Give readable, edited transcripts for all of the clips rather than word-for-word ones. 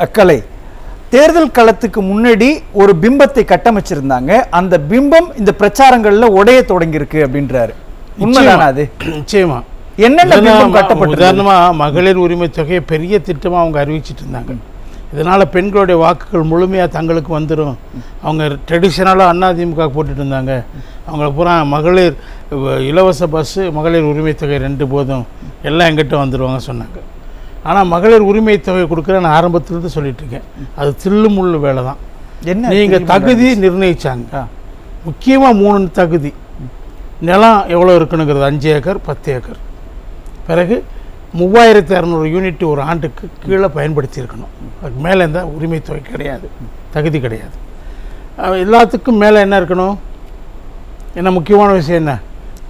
அக்கலை தேர்தல் களத்துக்கு முன்னாடி ஒரு பிம்பத்தை கட்டமைச்சிருந்தாங்க. அந்த பிம்பம் இந்த பிரச்சாரங்கள்ல உடைய தொடங்கி இருக்கு அப்படின்றாரு. உண்மைதானா? அது நிச்சயமா என்னென்ன பிம்பம் கட்டப்பட்டது? உதாரணமா மகளிர் உரிமை தொகையை பெரிய திட்டமா அவங்க அறிவிச்சிட்டு இருந்தாங்க. இதனால பெண்களுடைய வாக்குகள் முழுமையாக தங்களுக்கு வந்துடும். அவங்க ட்ரெடிஷ்னலாக அதிமுக போட்டுட்டு இருந்தாங்க. அவங்கள பூரா மகளிர் இலவச பஸ்ஸு, மகளிர் உரிமை தொகை 2 போதும், எல்லாம் எங்கிட்ட வந்துடுவாங்க சொன்னாங்க. ஆனால் மகளிர் உரிமை தொகை கொடுக்குற நான் ஆரம்பத்திலிருந்து சொல்லிட்டு இருக்கேன், அது தில்லுமுள்ளு வேலை தான். என்ன நீங்கள் தகுதி நிர்ணயிச்சாங்க. முக்கியமாக 3 தகுதி. நிலம் எவ்வளோ இருக்கணுங்கிறது 5 ஏக்கர் 10 ஏக்கர். பிறகு 3600 யூனிட் ஒரு ஆண்டுக்கு கீழே பயன்படுத்தியிருக்கணும். அதுக்கு மேலே இருந்தால் உரிமை தொகை கிடையாது, தகுதி கிடையாது. எல்லாத்துக்கும் மேலே என்ன இருக்கணும்? என்ன முக்கியமான விஷயம் என்ன?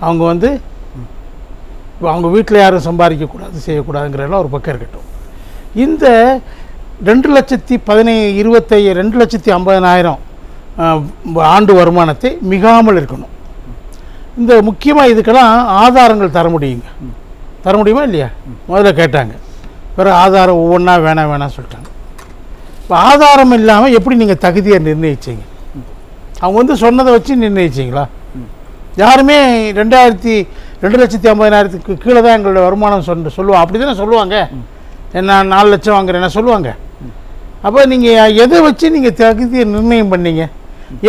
அவங்க அவங்க வீட்டில் யாரும் சம்பாதிக்கக்கூடாது, செய்யக்கூடாதுங்கிறதெல்லாம் ஒரு பக்கம் இருக்கட்டும். இந்த 2,50,000 ஆண்டு வருமானத்தை மிகாமல் இருக்கணும். இந்த முக்கியமாக இதுக்கெல்லாம் ஆதாரங்கள் தர முடியுங்க. தர முடியுமா இல்லையா? முதல்ல கேட்டாங்க. பிறகு ஆதாரம் ஒவ்வொன்றா வேணாம் சொல்லிட்டாங்க. இப்போ ஆதாரம் இல்லாமல் எப்படி நீங்கள் தகுதியை நிர்ணயிச்சிங்க? அவங்க சொன்னதை வச்சு நிர்ணயிச்சிங்களா? யாருமே 2,50,000 கீழே தான் எங்களுடைய வருமானம் சொல்லுவாங்க. அப்படி தானே சொல்லுவாங்க. என்ன 4 லட்சம் வாங்குறேன் என்ன சொல்லுவாங்க? அப்போ நீங்கள் எதை வச்சு நீங்கள் தகுதியை நிர்ணயம் பண்ணீங்க?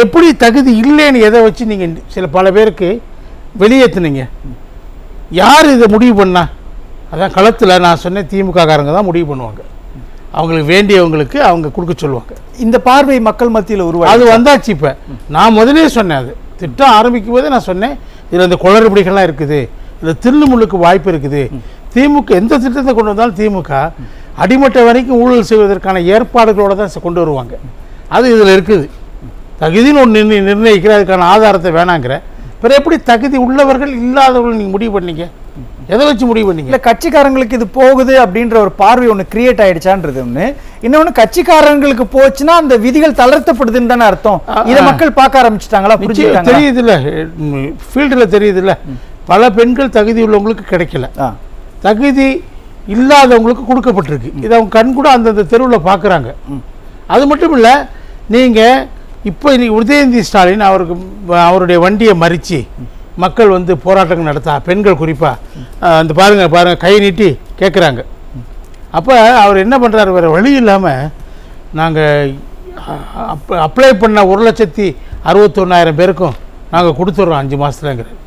எப்படி தகுதி இல்லைன்னு எதை வச்சு நீங்கள் பல பேருக்கு வெளியேற்றுனீங்க? யார் இதை முடிவு பண்ணா? அதான் களத்தில் நான் சொன்னேன், திமுககாரங்க தான் முடிவு பண்ணுவாங்க. அவங்களுக்கு வேண்டியவங்களுக்கு அவங்க கொடுக்க சொல்லுவாங்க. இந்த பார்வை மக்கள் மத்தியில் உருவாக அது வந்தாச்சு. இப்போ நான் முதலே சொன்னேன், அது திட்டம் ஆரம்பிக்கும் போதே நான் சொன்னேன், இதில் இந்த குளறுபடிகள்லாம் இருக்குது, இதில் தில்லுமுள்ளுக்கு வாய்ப்பு இருக்குது. திமுக எந்த திட்டத்தை கொண்டு வந்தாலும் திமுக அடிமட்ட வரைக்கும் ஊழல் செய்வதற்கான ஏற்பாடுகளோடு தான் கொண்டு வருவாங்க. அது இதில் இருக்குது. தகுதின்னு ஒன்று நிர்ணயிக்கிற, அதுக்கான ஆதாரத்தை வேணாங்கிற. பிறகு எப்படி தகுதி உள்ளவர்கள் இல்லாதவர்கள் நீங்கள் முடிவு பண்ணீங்க? எதை வச்சு முடிவு பண்ணீங்க? இல்லை, கட்சிக்காரங்களுக்கு இது போகுது அப்படின்ற ஒரு பார்வை ஒன்று கிரியேட் ஆகிடுச்சான்றது ஒன்று. இன்னொன்று, கட்சிக்காரங்களுக்கு போச்சுன்னா அந்த விதிகள் தளர்த்தப்படுதுன்னு தானே அர்த்தம். இதை மக்கள் பார்க்க ஆரம்பிச்சிட்டாங்களா? தெரியுது இல்லை, ஃபீல்டில் தெரியுது இல்லை. பல பெண்கள் தகுதி உள்ளவங்களுக்கு கிடைக்கல, தகுதி இல்லாதவங்களுக்கு கொடுக்கப்பட்டிருக்கு. இதை அவங்க கண் கூட அந்தந்த தெருவில் பார்க்குறாங்க. அது மட்டும் இல்லை, நீங்கள் இப்போ உதயநிதி ஸ்டாலின் அவருடைய வண்டியை மறித்து மக்கள் போராட்டங்கள் நடத்தா, பெண்கள் குறிப்பாக அந்த பாருங்கள் கை நீட்டி கேட்குறாங்க. அப்போ அவர் என்ன பண்ணுறாரு? வேறு வழி இல்லாமல் நாங்கள் அப்ளை பண்ண 1,61,000 பேருக்கும் நாங்கள் கொடுத்துட்றோம் 5 மாதத்துலங்கிறார்.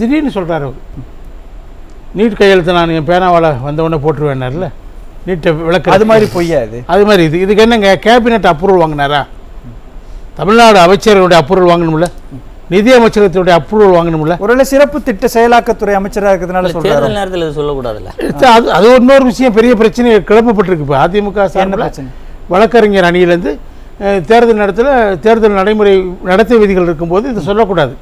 திடீர்னு சொல்கிறார் அவர். நீட் கையெழுத்து நான் என் பேனாவால் வந்தவுடனே போட்டுருவேன்னார்ல, நீட்டை விளக்கு. அது மாதிரி பொய்யாது. அது மாதிரி இதுக்கு என்னங்க கேபினெட் அப்ரூவல் வாங்கினாரா? தமிழ்நாடு அமைச்சர்களுடைய அப்ரூவல் வாங்கணும்ல, நிதி அமைச்சகத்துடைய அப்ரூவல் வாங்கணும்ல. ஒருவேளை சிறப்பு திட்ட செயலாக்கத்துறை அமைச்சராக இருக்கிறதுனால சொல்றாரு, நேரத்தில் சொல்லக்கூடாதுல்ல. அது இன்னொரு விஷயம், பெரிய பிரச்சனை கிளப்பப்பட்டிருக்கு. இப்போ அதிமுக வழக்கறிஞர் அணியிலேருந்து தேர்தல் நடைமுறை நடத்தை விதிகள் இருக்கும்போது இதை சொல்லக்கூடாது,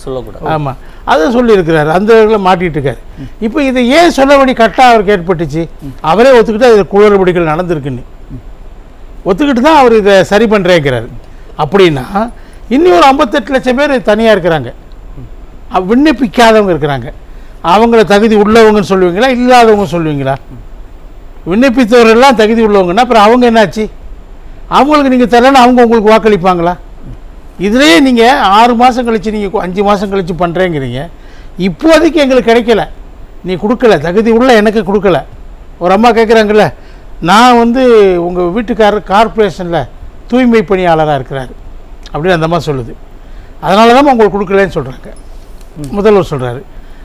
சொல்லக்கூடாது. ஆமாம், அதை சொல்லியிருக்கிறாரு. அந்த இதில் மாட்டிகிட்டு இருக்காரு. இப்போ இதை ஏன் சொல்ல வேண்டிய கட்டாயம் அவருக்கு ஏற்பட்டுச்சு? அவரே ஒத்துக்கிட்டு அதில் குளறுபடிகள் நடந்திருக்குன்னு ஒத்துக்கிட்டு தான் அவர் இதை சரி பண்ணுறேங்கிறாரு. அப்படின்னா இன்னும் 58 லட்சம் பேர் தனியாக இருக்கிறாங்க, விண்ணப்பிக்காதவங்க இருக்கிறாங்க. அவங்கள தகுதி உள்ளவங்கன்னு சொல்லுவீங்களா, இல்லாதவங்க சொல்லுவீங்களா? விண்ணப்பித்தவர்கள்லாம் தகுதி உள்ளவங்கன்னா அப்புறம் அவங்க என்னாச்சு? அவங்களுக்கு நீங்கள் தரலன்னா அவங்க உங்களுக்கு வாக்களிப்பாங்களா? இதுலேயே நீங்கள் 6 மாதம் கழித்து, நீங்கள் 5 மாதம் கழித்து பண்ணுறேங்கிறீங்க. இப்போதைக்கு எங்களுக்கு கிடைக்கல, நீ கொடுக்கல, தகுதி உள்ள எனக்கு கொடுக்கல. ஒரு அம்மா கேட்குறாங்கல்ல, நான் உங்கள் வீட்டுக்காரர் கார்பரேஷனில் தூய்மை பணியாளராக இருக்கிறார் அப்படின்னு அந்த அம்மா சொல்லுது. அதனால தான் உங்களுக்கு கொடுக்கலன்னு சொல்கிறாங்க. முதல்வர் சொல்கிறாரு.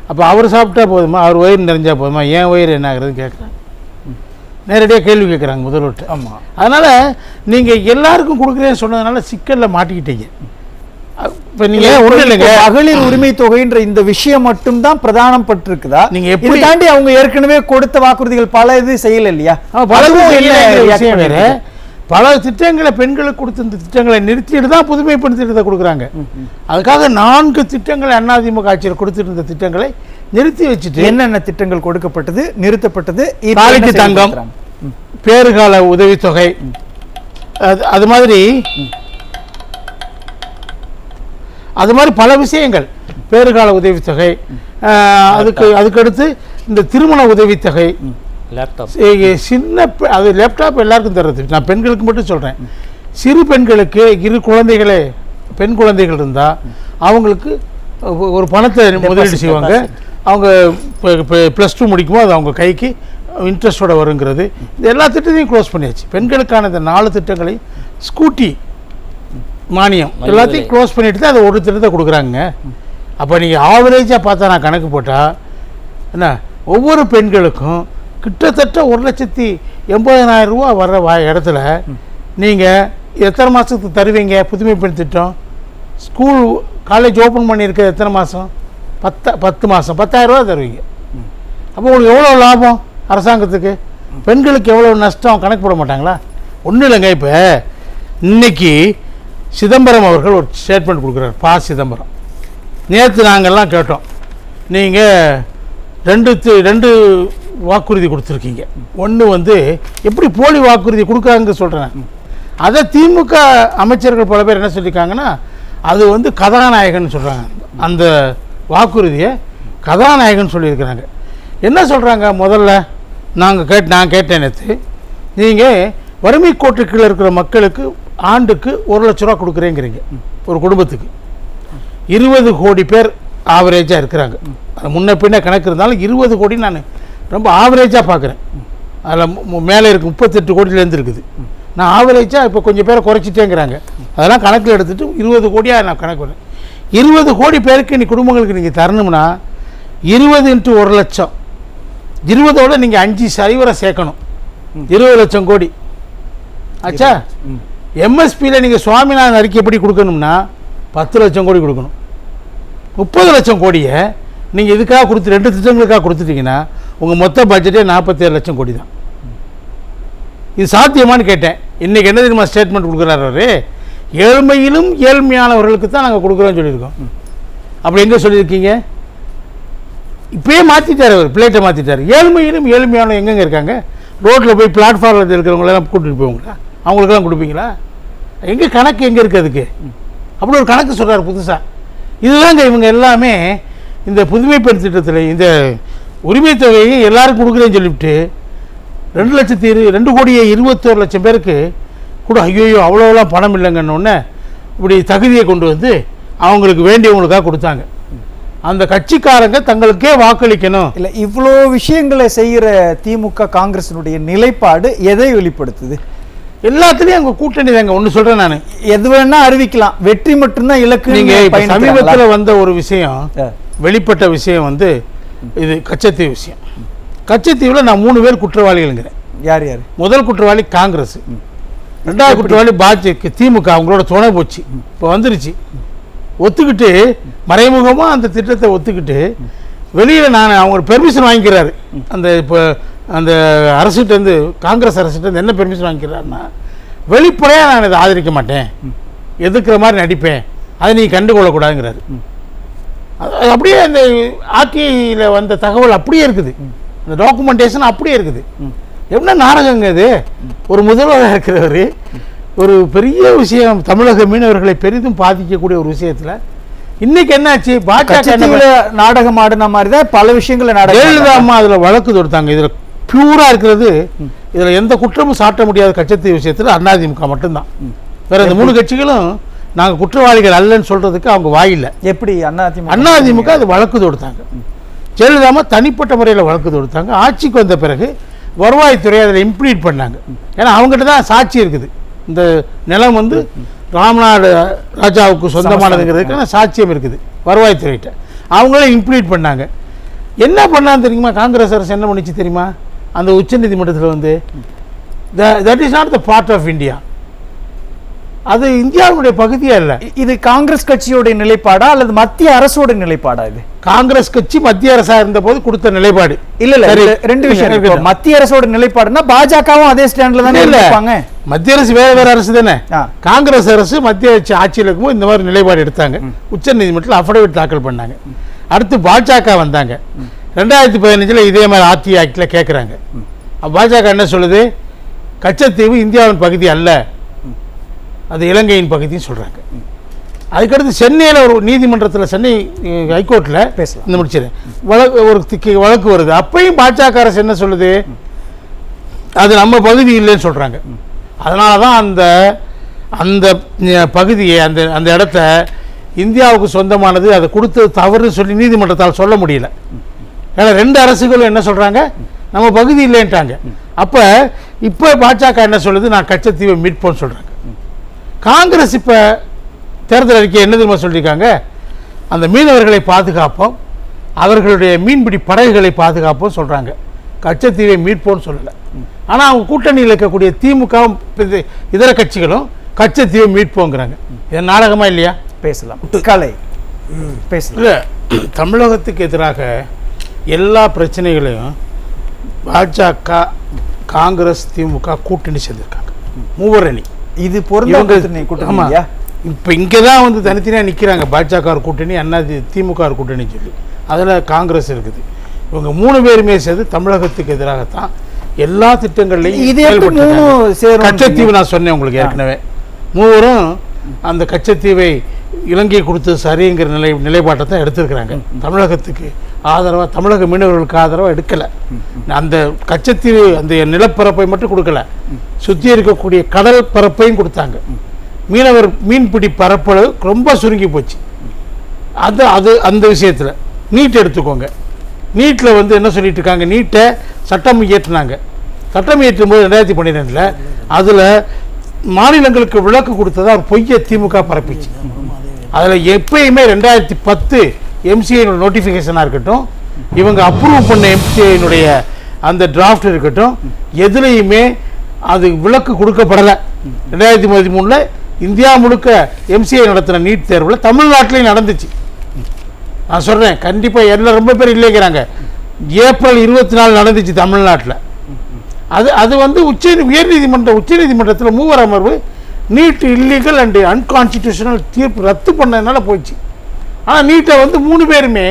அப்போ அவர் சாப்பிட்டா போதுமா, அவர் வயிறு நிறைஞ்சால் போதுமா, ஏன் வயிறு என்ன ஆகுறதுன்னு கேட்குறாங்க. நேரடியாக கேள்வி கேட்குறாங்க முதல்வர்கிட்ட. ஆமாம், அதனால் நீங்கள் எல்லாருக்கும் கொடுக்குறேன்னு சொன்னதுனால சிக்கலில் மாட்டிக்கிட்டீங்க. இப்போ நீங்கள் ஒன்றும் இல்லைங்க, மகளிர் உரிமை தொகைன்ற இந்த விஷயம் மட்டும்தான் பிரதானம் பட்டிருக்குதா? நீங்கள் எப்படி தாண்டி அவங்க ஏற்கனவே கொடுத்த வாக்குறுதிகள் பல இது செய்யலை இல்லையா? விஷயம் வேறு. பல திட்டங்களை பெண்களுக்கு கொடுத்த இந்த திட்டங்களை நிறுத்திட்டு தான் புதுமைப்படுத்திட்டு கொடுக்குறாங்க. அதுக்காக 4 திட்டங்களை அதிமுக ஆட்சியில் கொடுத்துட்டு இருந்த திட்டங்களை நிறுத்தி வச்சுட்டு, என்னென்ன திட்டங்கள் கொடுக்கப்பட்டது, நிறுத்தப்பட்டது? தாலிக்கு தங்கம், பேறுகால உதவித்தொகை, அது மாதிரி பல விஷயங்கள். பேறுகால உதவித்தொகை, அதுக்கடுத்து இந்த திருமண உதவித்தொகை, லேப்டாப் அது லேப்டாப் எல்லாருக்கும் தர்றது, நான் பெண்களுக்கு மட்டும் சொல்கிறேன். சிறு பெண்களுக்கு 2 குழந்தைகளே பெண் குழந்தைகள் இருந்தால் அவங்களுக்கு ஒரு பணத்தை முதலீடு செய்வாங்க. அவங்க +2 முடிக்குமோ அது அவங்க கைக்கு இன்ட்ரெஸ்டோட வருங்கிறது. இது எல்லா திட்டத்தையும் க்ளோஸ் பண்ணியாச்சு. பெண்களுக்கான இந்த 4 திட்டங்களை, ஸ்கூட்டி மானியம் எல்லாத்தையும் க்ளோஸ் பண்ணிட்டு தான் அது ஒரு திட்டத்தை கொடுக்குறாங்க. அப்போ நீங்கள் ஆவரேஜாக பார்த்தா நான் கணக்கு போட்டால் என்ன, ஒவ்வொரு பெண்களுக்கும் கிட்டத்தட்ட 1,80,000 ரூபா வர்ற இடத்துல நீங்கள் எத்தனை மாதத்துக்கு தருவீங்க? புதுமை பெண் திட்டம் ஸ்கூல் காலேஜ் ஓப்பன் பண்ணியிருக்க எத்தனை மாதம்? 10 மாதம் 10,000 ரூபா தருவீங்க. அப்போ உங்களுக்கு எவ்வளோ லாபம் அரசாங்கத்துக்கு? பெண்களுக்கு எவ்வளோ நஷ்டம் கணக்கு போட மாட்டாங்களா? ஒன்றும் இல்லைங்க. இப்போ இன்னைக்கு சிதம்பரம் அவர்கள் ஒரு ஸ்டேட்மெண்ட் கொடுக்குறாரு. சிதம்பரம் நேற்று நாங்கள்லாம் கேட்டோம், நீங்கள் 2 வாக்குறுதி கொடுத்துருக்கீங்க. ஒன்று எப்படி போலி வாக்குறுதி கொடுக்குறாங்க சொல்கிறேன். அதை திமுக அமைச்சர்கள் பல பேர் என்ன சொல்லியிருக்காங்கன்னா, அது கதாநாயகன் சொல்கிறாங்க. அந்த வாக்குறுதியை கதாநாயகன் சொல்லியிருக்கிறாங்க. என்ன சொல்கிறாங்க? முதல்ல நான் கேட்டேன் நேற்று, நீங்கள் வறுமை கோட்டுக்குள்ளே இருக்கிற மக்களுக்கு ஆண்டுக்கு 1 லட்ச ரூபா கொடுக்குறேங்கிறீங்க. ஒரு குடும்பத்துக்கு 20 கோடி பேர் ஆவரேஜாக இருக்கிறாங்க. அது முன்ன பின்ன கணக்கு இருந்தாலும் 20 கோடி நான் ரொம்ப ஆவரேஜாக பார்க்குறேன். அதில் மேலே இருக்குது 38 கோடியிலேருந்து இருக்குது. நான் ஆவரேஜாக இப்போ கொஞ்சம் பேரை குறைச்சிட்டேங்கிறாங்க. அதெல்லாம் கணக்கில் எடுத்துகிட்டு 20 கோடியாக நான் கணக்கு வரேன். 20 கோடி பேருக்கு நீ குடும்பங்களுக்கு நீங்கள் தரணும்னா 20 × 1 லட்சம், 20ஓட நீங்கள் 5 சேர்க்கணும். 20 லட்சம் கோடி ஆச்சா? எம்எஸ்பியில் நீங்கள் சுவாமிநாதன் அறிக்கை எப்படி கொடுக்கணும்னா 10 லட்சம் கோடி கொடுக்கணும். 30 லட்சம் கோடியை நீங்கள் இதுக்காக 2 திட்டங்களுக்காக கொடுத்துட்டீங்கன்னா உங்கள் மொத்த பட்ஜெட்டே 47 லட்சம் கோடி தான். இது சாத்தியமானு கேட்டேன். இன்றைக்கி என்ன தெரியுமா ஸ்டேட்மெண்ட் கொடுக்குறாரு? ஏழ்மையிலும் ஏழ்மையானவர்களுக்கு தான் நாங்கள் கொடுக்குறோன்னு சொல்லியிருக்கோம். அப்படி எங்கே சொல்லியிருக்கீங்க? இப்போயே மாற்றிட்டார், அவர் பிளேட்டை மாற்றிட்டார். ஏழ்மையிலும் ஏழ்மையானவங்க எங்கெங்கே இருக்காங்க? ரோட்டில் போய் பிளாட்ஃபார்மில் இருக்கிறவங்களெல்லாம் கூட்டிகிட்டு போவீங்களா? அவங்களுக்கெல்லாம் கொடுப்பீங்களா? எங்கே கணக்கு எங்கே இருக்குது அதுக்கு? அப்படி ஒரு கணக்கு சொல்கிறார் புதுசாக. இதுதாங்க இவங்க எல்லாமே இந்த புதுமை பெண் திட்டத்தில் இந்த உரிமை தொகையை எல்லாருக்கும் கொடுக்குறேன்னு சொல்லிவிட்டு 2 கோடியே 21 லட்சம் பேருக்கு கூட ஐயோ அவ்வளோலாம் பணம் இல்லைங்கன்னொன்னே இப்படி தகுதியை கொண்டு வந்து அவங்களுக்கு வேண்டியவங்களுக்காக கொடுத்தாங்க. அந்த கட்சிக்காரங்க தங்களுக்கே வாக்களிக்கணும். இல்லை, இவ்வளோ விஷயங்களை செய்கிற திமுக காங்கிரஸினுடைய நிலைப்பாடு எதை வெளிப்படுத்துது? எல்லாத்துலேயும் அவங்க கூட்டணி தாங்க. ஒன்று சொல்கிறேன், நான் எது வேணா அறிவிக்கலாம், வெற்றி மட்டும்தான் இலக்கு. நீங்கள் சமீபத்தில் வந்த ஒரு விஷயம், வெளிப்பட்ட விஷயம் இது கச்சத்தீவு விஷயம். கச்சத்தீவில் நான் 3 பேர் குற்றவாளிகள்ங்கிறேன். யார் யார்? முதல் குற்றவாளி காங்கிரஸ், 2வது குற்றவாளி பாஜக, திமுக அவங்களோட துணை போச்சு. இப்போ வந்துருச்சு, ஒத்துக்கிட்டு மறைமுகமாக அந்த திட்டத்தை ஒத்துக்கிட்டு வெளியில் நான் அவங்க பெர்மிஷன் வாங்கிக்கிறாரு. அந்த இப்போ அந்த அரசுகிட்டேருந்து, காங்கிரஸ் அரசுகிட்டேருந்து என்ன பெர்மிஷன் வாங்கிக்கிறாருன்னா, வெளிப்படையாக நான் இதை ஆதரிக்க மாட்டேன், எதிர்க்கிற மாதிரி நடிப்பேன், அதை நீ கண்டுகொள்ளக்கூடாதுங்கிறாரு. அப்படியே அந்த ஆட்சியில் வந்த தகவல் அப்படியே இருக்குது, அந்த டாக்குமெண்டேஷன் அப்படியே இருக்குது. என்ன நாடகங்க இது? ஒரு முதல்வராக இருக்கிறவர் ஒரு பெரிய விஷயம், தமிழக மீனவர்களை பெரிதும் பாதிக்கக்கூடிய ஒரு விஷயத்தில் இன்னைக்கு என்னாச்சு? பாஜக நாடகம் ஆடின மாதிரி தான் பல விஷயங்களை ஜெயலலிதா அம்மா அதில் வழக்கு தொடுத்தாங்க. இதில் பியூராக இருக்கிறது, இதில் எந்த குற்றமும் சாட்ட முடியாத கச்சத்தீவு விஷயத்தில் அதிமுக மட்டும்தான். வேற இந்த 3 கட்சிகளும் நாங்கள் குற்றவாளிகள் அல்லன்னு சொல்றதுக்கு அவங்க வாயில்லை. எப்படி? அதிமுக அது வழக்கு தொடுத்தாங்க. ஜெயலலிதா அம்மா தனிப்பட்ட முறையில் வழக்கு தொடுத்தாங்க. ஆட்சிக்கு வந்த பிறகு வருவாய்த்துறை அதில் இம்ப்ளீட் பண்ணாங்க. ஏன்னா அவங்ககிட்ட தான் சாட்சி இருக்குது. இந்த நிலம் ராமநாடு ராஜாவுக்கு சொந்தமானதுங்கிறதுக்கான சாட்சியம் இருக்குது வருவாய்த்துறையிட்ட. அவங்களே இம்ப்ளீட் பண்ணாங்க. என்ன பண்ணான்னு தெரியுமா? காங்கிரஸ் அரசு என்ன பண்ணிச்சு தெரியுமா? அந்த உச்சநீதிமன்றத்தில் that is not the part of India, அது இந்தியாவுடைய பகுதியா இல்லை. இது காங்கிரஸ் கட்சியோட நிலைப்பாடா அல்லது மத்திய அரசோட நிலைப்பாடா? இது காங்கிரஸ் கட்சி மத்திய அரசா இருந்த போது கொடுத்த நிலைப்பாடு. இல்ல 2 விஷயம். மத்திய அரசோட நிலைப்பாடுனா பாஜகவும் அதே ஸ்டாண்ட்ல தானே இருப்பாங்க. மத்திய அரசு வேற அரசு தானே. காங்கிரஸ் அரசு மத்திய ஆட்சியில் இருக்கும்போது இந்த மாதிரி நிலைப்பாடு எடுத்தாங்க. உச்சநீதிமன்றத்தில் அஃபிடவிட் தாக்கல் பண்ணாங்க. அடுத்து பாஜக வந்தாங்க. 2015 இதே மாதிரி ஆர்டி ஆக்ட்ல கேட்குறாங்க. பாஜக என்ன சொல்லுது? கச்சத்தீவு இந்தியாவின் பகுதி அல்ல, அது இலங்கையின் பகுதின்னு சொல்கிறாங்க. அதுக்கடுத்து சென்னையில் ஒரு நீதிமன்றத்தில், சென்னை ஹைகோர்ட்டில் இந்த முடிச்சிரு வழக்கு வருது. அப்பையும் பாஜக அரசு என்ன சொல்லுது? அது நம்ம பகுதி இல்லைன்னு சொல்கிறாங்க. அதனால தான் அந்த அந்த பகுதியை அந்த அந்த இடத்த இந்தியாவுக்கு சொந்தமானது, அதை கொடுத்தது தவறுன்னு சொல்லி நீதிமன்றத்தால் சொல்ல முடியல. ஏன்னா 2 அரசுகளும் என்ன சொல்கிறாங்க, நம்ம பகுதி இல்லைன்ட்டாங்க. அப்போ இப்போ பாஜக என்ன சொல்லுது, நான் கச்சத்தீவை மீட்போன்னு சொல்கிறாங்க. காங்கிரஸ் இப்போ தேர்தல் அறிக்கை என்ன தெரியுமா சொல்லியிருக்காங்க, அந்த மீனவர்களை பாதுகாப்போம், அவர்களுடைய மீன்பிடி படகுகளை பாதுகாப்போம் சொல்கிறாங்க. கச்சத்தீவை மீட்போன்னு சொல்லலை. ஆனால் அவங்க கூட்டணியில் இருக்கக்கூடிய திமுகவும் இதர கட்சிகளும் கச்சத்தீவை மீட்போங்கிறாங்க. இது நாடகமாக இல்லையா? பேசலாம் கலை பேசலாம். இல்லை, தமிழகத்துக்கு எதிராக எல்லா பிரச்சனைகளையும் பாஜக, காங்கிரஸ், திமுக கூட்டணி சேர்ந்திருக்காங்க. மூவரணி இது பொருந்த கூட்டணி. இப்போ இங்கே தான் வந்து தனித்தனியாக நிற்கிறாங்க. பாஜக கூட்டணி, அண்ணா திமுக கூட்டணி சொல்லி அதில் காங்கிரஸ் இருக்குது. இவங்க 3 பேருமே சேர்ந்து தமிழகத்துக்கு எதிராகத்தான் எல்லா திட்டங்கள்லையும். கச்சத்தீவு நான் சொன்னேன் உங்களுக்கு ஏற்கனவே. மூவரும் அந்த கச்சத்தீவை இலங்கை கொடுத்தது சரிங்கிற நிலைப்பாட்டை தான் எடுத்திருக்கிறாங்க. தமிழகத்துக்கு ஆதரவாக, தமிழக மீனவர்களுக்கு ஆதரவாக எடுக்கலை. அந்த கச்சத்தீவு அந்த நிலப்பரப்பை மட்டும் கொடுக்கல, சுற்றி இருக்கக்கூடிய கடல் பரப்பையும் கொடுத்தாங்க. மீனவர் மீன்பிடி பரப்பளவு ரொம்ப சுருங்கி போச்சு. அது அது அந்த விஷயத்தில் நீட் எடுத்துக்கோங்க. நீட்டில் வந்து என்ன சொல்லிட்டு இருக்காங்க, நீட்டை சட்டம் இயற்றினாங்க. சட்டம் இயற்றும் போது 2012 அதில் மாநிலங்களுக்கு விலக்கு கொடுத்ததா ஒரு பொய்யை திமுக பரப்பிச்சு. அதில் எப்பயுமே 2010 எம்சிஐ நோட்டிஃபிகேஷனாக இருக்கட்டும், இவங்க அப்ரூவ் பண்ண எம்சிஐனுடைய அந்த டிராஃப்ட் இருக்கட்டும், எதுலேயுமே அது விலக்கு கொடுக்கப்படலை. 2013 இந்தியா முழுக்க எம்சிஐ நடத்தின நீட் தேர்வில் தமிழ்நாட்டிலையும் நடந்துச்சு. நான் சொல்கிறேன், கண்டிப்பாக எல்லாம் ரொம்ப பேர் இல்லைங்கிறாங்க. ஏப்ரல் 24 நடந்துச்சு தமிழ்நாட்டில். அது வந்து உச்சநீதிமன்றத்தில் 3 அமர்வு நீட் இல்லீகல் அண்ட் அன்கான்ஸ்டிடியூஷனல் தீர்ப்பு ரத்து பண்ணதுனால போயிடுச்சு. ஆனால் நீட்டை வந்து 3 பேருமே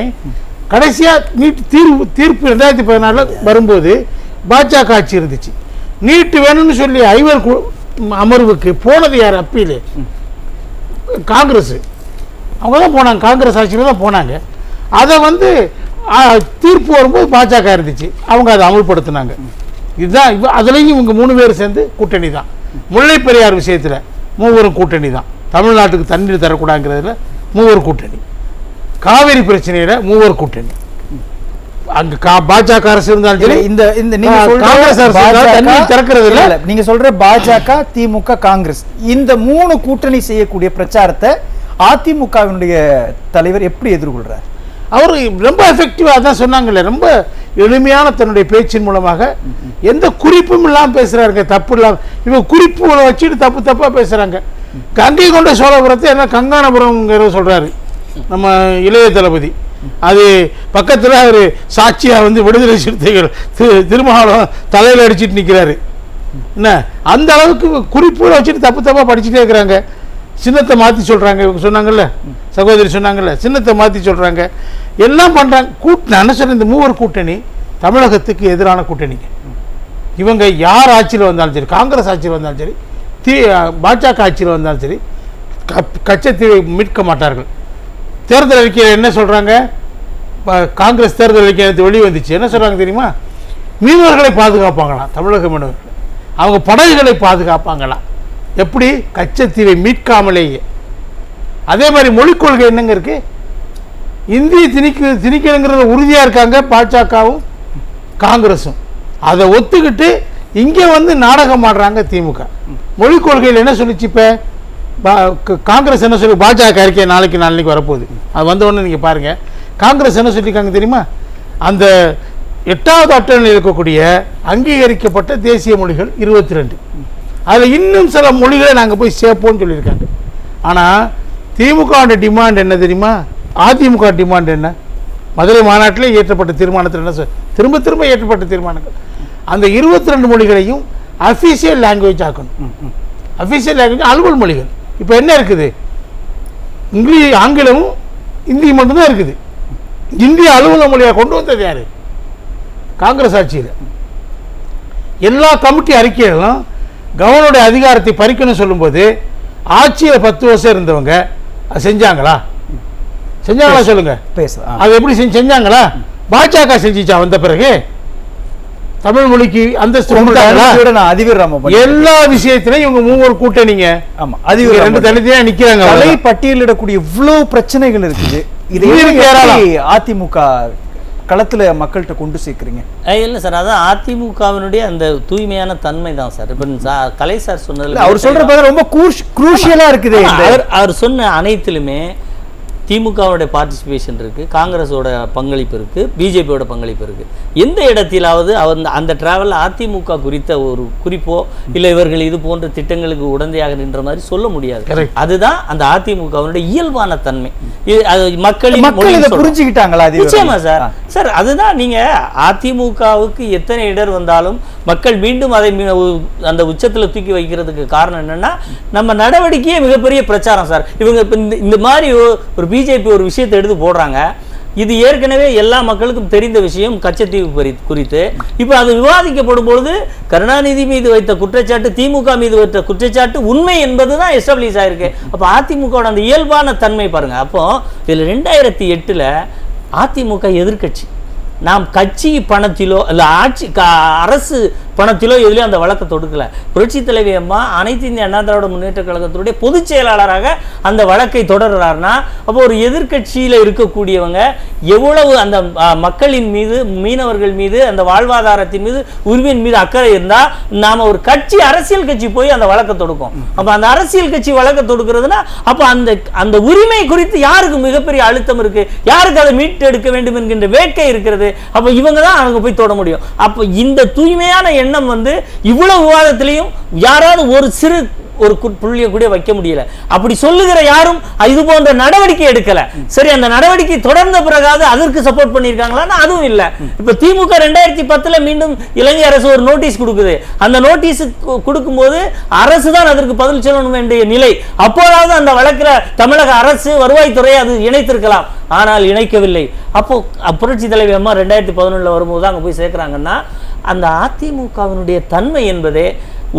கடைசியாக நீட் தீர்ப்பு 2014 வரும்போது பாஜக ஆட்சி இருந்துச்சு. நீட்டு வேணும்னு சொல்லி 5 அமர்வுக்கு போனது யார்? அப்பீல் காங்கிரஸ். அவங்க தான் போனாங்க, காங்கிரஸ் ஆட்சியில் தான் போனாங்க. அதை வந்து தீர்ப்பு வரும்போது பாஜக இருந்துச்சு, அவங்க அதை அமல்படுத்தினாங்க. இதுதான் அதுலேயும் இவங்க 3 பேர் சேர்ந்து கூட்டணி தான். முல்லை பெரியார் விஷயத்தில் 3 கூட்டணி தான். தமிழ்நாட்டுக்கு தண்ணீர் தரக்கூடாதுங்கிறதுல 3 கூட்டணி. காவேரி பிரச்சனையில் 3 கூட்டணி. அங்க பாஜக அரசு இருந்தாலும் சரி, இந்த நீங்க காங்கிரஸ் அரசு திறக்கிறது இல்ல. நீங்க சொல்ற பாஜக, திமுக, காங்கிரஸ் இந்த 3 கூட்டணி செய்யக்கூடிய பிரச்சாரத்தை அதிமுகவினுடைய தலைவர் எப்படி எதிர்கொள்றார்? அவர் ரொம்ப எஃபெக்டிவாக தான் சொன்னாங்கல்ல, ரொம்ப எளிமையான தன்னுடைய பேச்சின் மூலமாக எந்த குறிப்பும் இல்லாமல் பேசுறாங்க. தப்பு இல்லாமல் இவங்க குறிப்புகளை வச்சுட்டு தப்பாக பேசுறாங்க. கங்கை கொண்ட சோழபுரத்தை என்ன கங்கானபுரம்ங்கிற சொல்றாரு நம்ம இளைய தளபதி. அது பக்கத்தில் ஒரு சாட்சியாக வந்து விடுதலை சிறுத்தைகள் திருமாவளவன் தலையில் அடிச்சுட்டு நிற்கிறாரு. என்ன அந்த அளவுக்கு குறிப்புகளை வச்சுட்டு தப்பாக படிச்சுட்டே இருக்கிறாங்க. சின்னத்தை மாற்றி சொல்கிறாங்க. இவங்க சொன்னாங்கல்ல, சகோதரி சொன்னாங்கல்ல, சின்னத்தை மாற்றி சொல்கிறாங்க, எல்லாம் பண்ணுறாங்க. நான் என்ன சொல்கிறேன், இந்த 3 கூட்டணி தமிழகத்துக்கு எதிரான கூட்டணி. இவங்க யார் ஆட்சியில் வந்தாலும் சரி, காங்கிரஸ் ஆட்சியில் வந்தாலும் சரி, பாஜக ஆட்சியில் வந்தாலும் சரி, கச்சத்தீவை மீட்க மாட்டார்கள். தேர்தல் அறிக்கையில் என்ன சொல்கிறாங்க, காங்கிரஸ் தேர்தல் அறிக்கை வெளியே வந்துச்சு. என்ன சொல்கிறாங்க தெரியுமா, மீனவர்களை பாதுகாப்பாங்களாம், தமிழக மீனவர்கள். அவங்க படகுகளை பாதுகாப்பாங்களாம். எப்படி? கச்சத்தீவை மீட்காமலேயே. அதே மாதிரி மொழிக் கொள்கை என்னங்க இருக்கு, இந்திய திணிக்கணுங்கிறத உறுதியாக இருக்காங்க பாஜகவும் காங்கிரஸும். அதை ஒத்துக்கிட்டு இங்கே வந்து நாடகம் ஆடுறாங்க திமுக. மொழிக் கொள்கையில் என்ன சொல்லிச்சு? இப்போ காங்கிரஸ் என்ன சொல்லி, பாஜக அறிக்கை நாளைக்கு வரப்போகுது, அது வந்தோடனே நீங்கள் பாருங்கள். காங்கிரஸ் என்ன சொல்லியிருக்காங்க தெரியுமா, அந்த 8வது அட்டவணையில் இருக்கக்கூடிய அங்கீகரிக்கப்பட்ட தேசிய மொழிகள் 22, அதில் இன்னும் சில மொழிகளை நாங்கள் போய் சேர்ப்போம்னு சொல்லியிருக்காங்க. ஆனால் திமுக டிமாண்ட் என்ன தெரியுமா, அதிமுக டிமாண்ட் என்ன? மதுரை மாநாட்டிலே ஏற்றப்பட்ட தீர்மானத்தில் என்ன திரும்ப ஏற்றப்பட்ட தீர்மானங்கள், அந்த 22 மொழிகளையும் அஃபீஷியல் லாங்குவேஜ் ஆக்கணும். அஃபீஷியல் லாங்குவேஜ் அலுவல் மொழிகள். இப்போ என்ன இருக்குது, ஆங்கிலமும் இந்தி மட்டும்தான் இருக்குது. இந்திய அலுவல் மொழியாக கொண்டு வந்தது யார்? காங்கிரஸ் ஆட்சியில். எல்லா கமிட்டி அறிக்கைகளும் கவர்னருடைய அதிகாரத்தை பறிக்கணும்னு சொல்லும்போது ஆட்சியில் 10 வருஷம் இருந்தவங்க செஞ்சாங்களா சொல்லுங்க, பேசலாம். அது எப்படி செஞ்சாங்களா? பாஜக செஞ்சிச்சா வந்த பிறகு? தமிழ் மொழிக்கு அந்தஸ்து உங்க கொடுத்தாங்களா? அனுமதியோட நான் அதிவிராம பண்ணி எல்லா விஷயத்திலும் இவங்க மூவர் கூட்டணிங்க. ஆமா இவங்க அதிவிராம ரெண்டு தனித்தனியா நிக்கிறாங்க. கலை அவ்வளவுதான். பட்டியலிடக்கூடிய இவ்வளவு பிரச்சனைகள் இருக்குது. இதை இன்னும் ஏராளம். எப்படி அதிமுக களத்துல மக்கள்கிட்ட கொண்டு சேர்க்கிறீங்க? இல்லை சார், அதான் அதிமுகவினுடைய அந்த தூய்மையான தன்மை தான் சார். இப்போ கலை சார் சொன்னதுல அவர் சொல்ற பார்த்தா ரொம்ப குரூஷியலா இருக்குது. அவர் சொன்ன அனைத்திலுமே திமுகவுடைய பார்ட்டிசிபேஷன் இருக்கு, காங்கிரஸோட பங்களிப்பு இருக்கு, பிஜேபியோட பங்களிப்பு இருக்கு. எந்த இடத்திலாவது அந்த டிராவல் அதிமுக குறித்த ஒரு குறிப்போ இல்லை இவர்கள் இது போன்ற திட்டங்களுக்கு உடந்தையாக நின்ற மாதிரி சொல்ல முடியாது. அதுதான் அந்த அதிமுகவினுடைய இயல்பான தன்மை. மக்கள் இதை புரிஞ்சுக்கிட்டாங்களா? நிச்சயமா சார். சார் அதுதான், நீங்க அதிமுகவுக்கு எத்தனை இடர் வந்தாலும் மக்கள் மீண்டும் அதை அந்த உச்சத்துல தூக்கி வைக்கிறதுக்கு காரணம் என்னன்னா நம்ம நடவடிக்கையே மிகப்பெரிய பிரச்சாரம் சார். இவங்க இந்த மாதிரி ஒரு பிஜேபி ஒரு விஷயத்தை எடுத்து போடுறாங்க. இது ஏற்கனவே எல்லா மக்களுக்கும் தெரிந்த விஷயம் கச்சத்தீவு குறித்து. இப்போ அது விவாதிக்கப்படும் பொழுது கருணாநிதி மீது வைத்த குற்றச்சாட்டு, திமுக மீது வைத்த குற்றச்சாட்டு உண்மை என்பதுதான் எஸ்டாப்ளிஷ் ஆயிருக்கு. அப்போ அதிமுகவோட அந்த இயல்பான தன்மை பாருங்க. அப்போ இதில் 2008 அதிமுக எதிர்கட்சி, நாம் கட்சி பணத்திலோ இல்லை அரசு பணத்திலோ எதுலையும் அந்த வழக்கை தொடுக்கல. புரட்சி தலைவி அம்மா அனைத்து இந்திய அண்ணா திராவிட முன்னேற்ற கழகத்தினுடைய பொதுச் செயலாளராக அந்த வழக்கை தொடர்றாருன்னா அப்போ ஒரு எதிர்கட்சியில் இருக்கக்கூடியவங்க எவ்வளவு அந்த மக்களின் மீது, மீனவர்கள் மீது, அந்த வாழ்வாதாரத்தின் மீது, உரிமையின் மீது அக்கறை இருந்தால் நாம் ஒரு கட்சி, அரசியல் கட்சி போய் அந்த வழக்கை தொடுக்கும். அப்போ அந்த அரசியல் கட்சி வழக்கை தொடுக்கிறதுனா அப்போ அந்த உரிமை குறித்து யாருக்கு மிகப்பெரிய அழுத்தம் இருக்கு, யாருக்கு அதை மீட்டெடுக்க வேண்டும் என்கின்ற வேட்கை இருக்கிறது. அப்போ இவங்க தான் அவங்க போய் தொட முடியும். அப்போ இந்த தூய்மையான எண்ணம் இவ்வளவு விவாதத்திலையும் யாராவது ஒரு சிறு ஒரு புள்ளியை கூட வைக்க முடியல. அப்படி சொல்லுகிற யாரும் இது போன்ற நடவடிக்கை எடுக்கல. சரி, அந்த நடவடிக்கை தொடர்ந்த பிறகாவது அதற்கு சப்போர்ட் பண்ணியிருக்காங்களா? அதுவும் இல்ல. இப்ப திமுக 2010 மீண்டும் இலங்கை அரசு ஒரு நோட்டீஸ் கொடுக்குது. அந்த நோட்டீஸ் கொடுக்கும்போது அரசு தான் அதற்கு பதில் சொல்ல வேண்டிய நிலை. அப்போதாவது அந்த வழக்கில் தமிழக அரசு, வருவாய்த்துறையை அது இணைத்திருக்கலாம். ஆனால் இணைக்கவில்லை. அப்போ புரட்சி தலைவி அம்மா 2011 வரும்போது அங்கே போய் சேர்க்கிறாங்கன்னா அந்த அதிமுகவினுடைய தன்மை என்பதே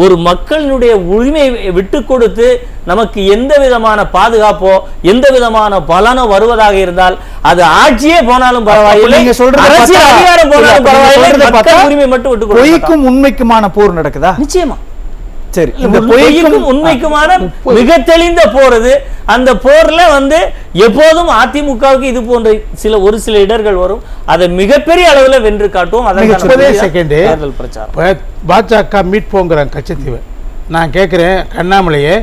ஒரு மக்களினுடைய உரிமையை விட்டு கொடுத்து நமக்கு எந்த விதமான பாதுகாப்போ எந்த விதமான பலனோ வருவதாக இருந்தால் அது ஆட்சியே போனாலும் பரவாயில்லை, அதிகாரம் போனாலும் பரவாயில்லை, மக்கள் உரிமை மட்டும் விட்டு கொடுக்கும். பொய்க்கும் உண்மைக்குமான போர் நடக்குதா? நிச்சயமா. சரி, இந்த பொய்க்கும் உண்மைக்குமான மிக தெளிந்த போர் அது. அந்த போர்ல எப்போதும் அதிமுகவுக்கு இது போன்ற ஒரு சில இடர்கள் வரும். அதை மிகப்பெரிய அளவில் வென்று காட்டுவோம். பாஜக மீட் போங்கிறாங்க கச்சத்தீவை. நான் கேட்கிறேன், கண்ணாமலையே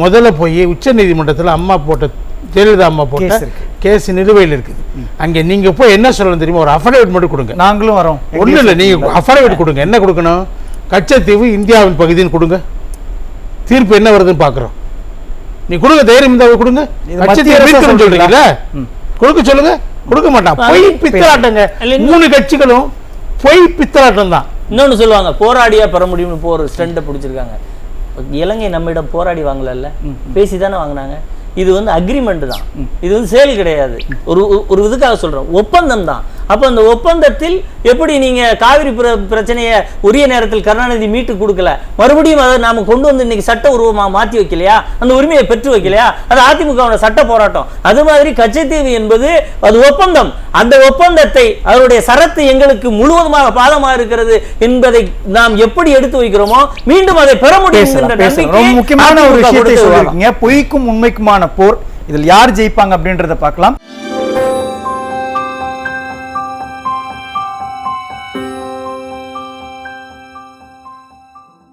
முதல்ல போய் உச்ச நீதிமன்றத்தில் அம்மா போட்ட, ஜெயலலிதா அம்மா போட்ட கேஸ் நிலுவையில் இருக்குது. அங்கே நீங்க போய் என்ன சொல்லணும் தெரியுமா? ஒரு அஃபிடவிட் மட்டும் கொடுங்க. நாங்களும் வரோம். ஒன்றும் இல்லை, நீங்க அஃபிடவிட் கொடுங்க. என்ன கொடுக்கணும்? கச்சத்தீவு இந்தியாவின் பகுதின்னு கொடுங்க. தீர்ப்பு என்ன வருதுன்னு பாக்குறோம். நீ கொடுங்க, தைரியம் இருந்தா கொடுங்க. கச்சத்தீவு சொல்றீங்களா? கொடுக்க சொல்லுங்க. கொடுக்க மாட்டான். பொய் பித்தலாட்டங்க. 3 கட்சிகளும் பொய் பித்தலாட்டம் தான். இன்னொன்னு சொல்லுவாங்க, போராடியா பெற முடியும்னு போற ஸ்டண்ட பிடிச்சிருக்காங்க. இலங்கை நம்மிடம் போராடி வாங்கல, பேசிதானே வாங்கினாங்க. இது அக்ரிமெண்ட் தான், இது சேல் கிடையாது. ஒரு இதுக்காக சொல்றோம், ஒப்பந்தம் தான். அப்ப அந்த ஒப்பந்தத்தில் எப்படி நீங்க காவிரி பிரச்சனையை உரிய நேரத்தில் கருணாநிதி மீட்டு கொடுக்கல, மறுபடியும் அதை நாம கொண்டு இன்னைக்கு சட்ட உருவமா மாற்றி வைக்கலையா, அந்த உரிமையை பெற்று வைக்கலையா? அது அதிமுக சட்ட போராட்டம். அது மாதிரி கச்சத்தீவு என்பது அது ஒப்பந்தம். அந்த ஒப்பந்தத்தை, அதனுடைய சரத்து எங்களுக்கு முழுவதுமாக பாதமாக இருக்கிறது என்பதை நாம் எப்படி எடுத்து வைக்கிறோமோ மீண்டும் அதை பெற முடியும் என்ற நம்பிக்கை. முக்கியமான ஒரு விஷயத்தை சொல்றீங்க, பொய்க்கும் உண்மைக்குமான போர். இதில் யார் ஜெயிப்பாங்க அப்படின்றத பார்க்கலாம்.